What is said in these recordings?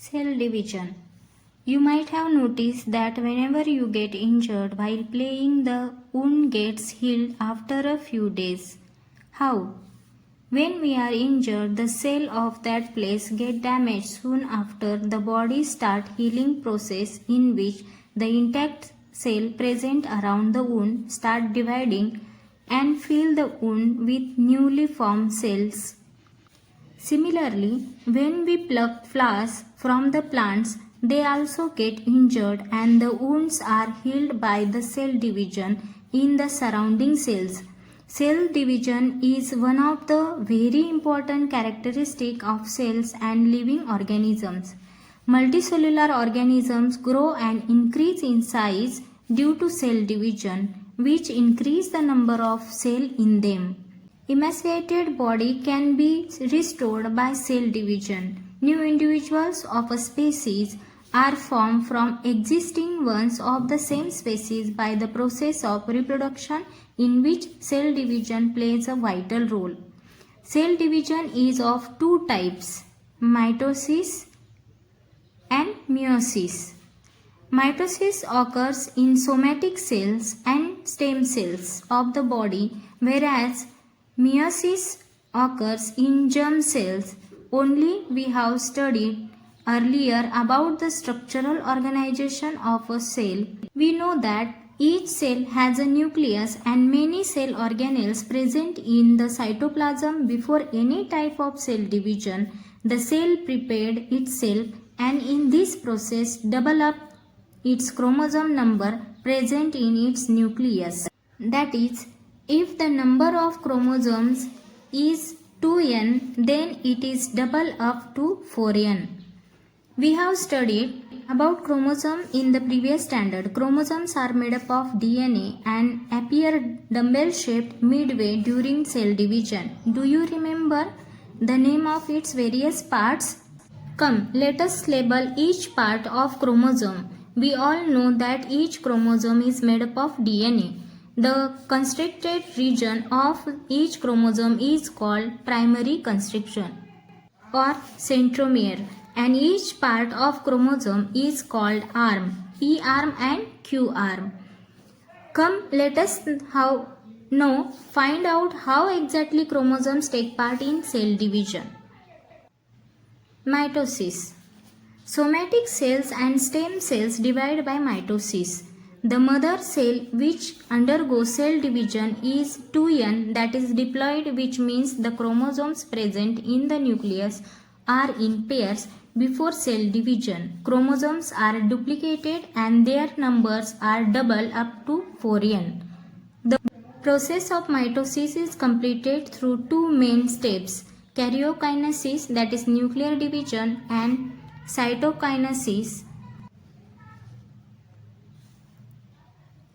Cell division. You might have noticed that whenever you get injured while playing, the wound gets healed after a few days. How? When we are injured, the cell of that place get damaged soon after the body start healing process in which the intact cell present around the wound start dividing and fill the wound with newly formed cells. Similarly, when we pluck flowers from the plants, they also get injured and the wounds are healed by the cell division in the surrounding cells. Cell division is one of the very important characteristic of cells and living organisms. Multicellular organisms grow and increase in size due to cell division, which increase the number of cells in them. Emaciated body can be restored by cell division. New individuals of a species are formed from existing ones of the same species by the process of reproduction in which cell division plays a vital role. Cell division is of two types, mitosis and meiosis. Mitosis occurs in somatic cells and stem cells of the body, whereas meiosis occurs in germ cells. Only we have studied earlier about the structural organization of a cell. We know that each cell has a nucleus and many cell organelles present in the cytoplasm. Before any type of cell division, the cell prepared itself and in this process double up its chromosome number present in its nucleus. That is, if the number of chromosomes is 2n, then it is double up to 4n. We have studied about chromosome in the previous standard. Chromosomes are made up of DNA and appear dumbbell shaped midway during cell division. Do you remember the name of its various parts? Come, let us label each part of chromosome. We all know that each chromosome is made up of DNA. The constricted region of each chromosome is called primary constriction or centromere, and each part of chromosome is called arm, P arm and Q arm. Come, let us find out how exactly chromosomes take part in cell division. Mitosis. Somatic cells and stem cells divide by mitosis. The mother cell which undergoes cell division is 2n, that is diploid, which means the chromosomes present in the nucleus are in pairs. Before cell division, chromosomes are duplicated and their numbers are double up to 4n. The process of mitosis is completed through two main steps, karyokinesis, that is nuclear division, and cytokinesis,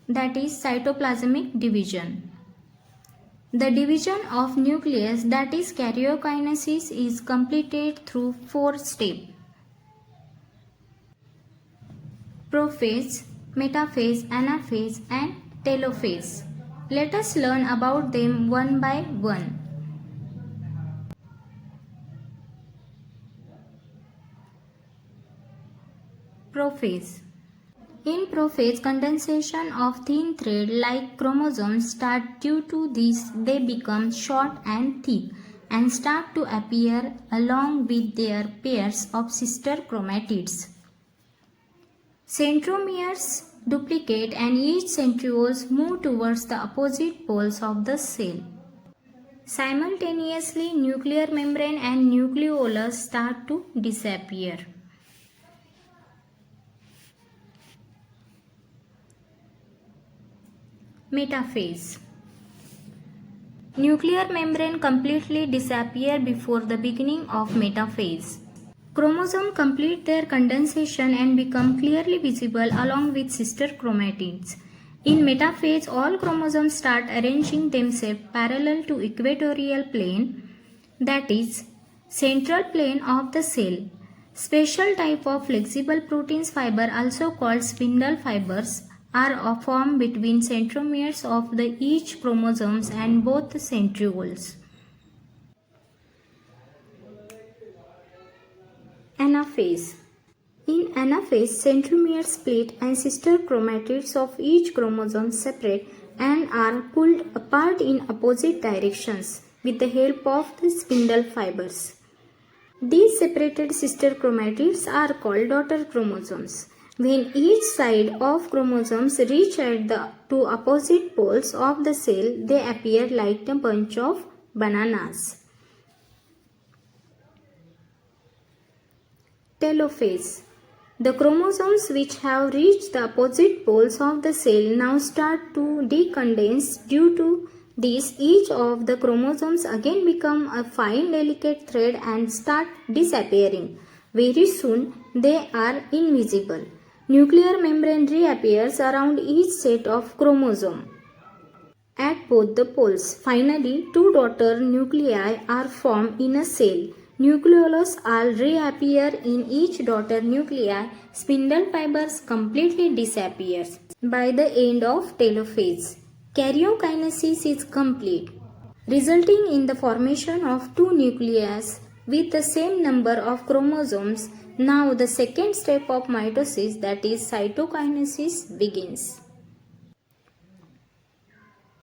that is cytoplasmic division. The division of nucleus, that is karyokinesis, is completed through four steps: prophase, metaphase, anaphase and telophase. Let us learn about them one by one. Prophase. In prophase, condensation of thin thread like chromosomes start. Due to this, they become short and thick and start to appear along with their pairs of sister chromatids. Centromeres duplicate and each centrioles move towards the opposite poles of the cell. Simultaneously, nuclear membrane and nucleolus start to disappear. Metaphase. Nuclear membrane completely disappear before the beginning of metaphase. Chromosomes complete their condensation and become clearly visible along with sister chromatids. In metaphase, all chromosomes start arranging themselves parallel to equatorial plane, that is, central plane of the cell. Special type of flexible proteins fiber, also called spindle fibers, are formed between centromeres of the each chromosomes and both the centrioles. Anaphase. anaphase, centromeres split and sister chromatids of each chromosome separate and are pulled apart in opposite directions with the help of the spindle fibers. These separated sister chromatids are called daughter chromosomes. When each side of chromosomes reach at the two opposite poles of the cell, they appear like a bunch of bananas. Telophase. The chromosomes which have reached the opposite poles of the cell now start to decondense. Due to this, each of the chromosomes again become a fine delicate thread and start disappearing. Very soon they are invisible. Nuclear membrane reappears around each set of chromosome at both the poles. Finally, two daughter nuclei are formed in a cell. Nucleolus all reappear in each daughter nuclei. Spindle fibers completely disappear. By the end of telophase, karyokinesis is complete, resulting in the formation of two nuclei with the same number of chromosomes. Now the second step of mitosis, that is cytokinesis, begins.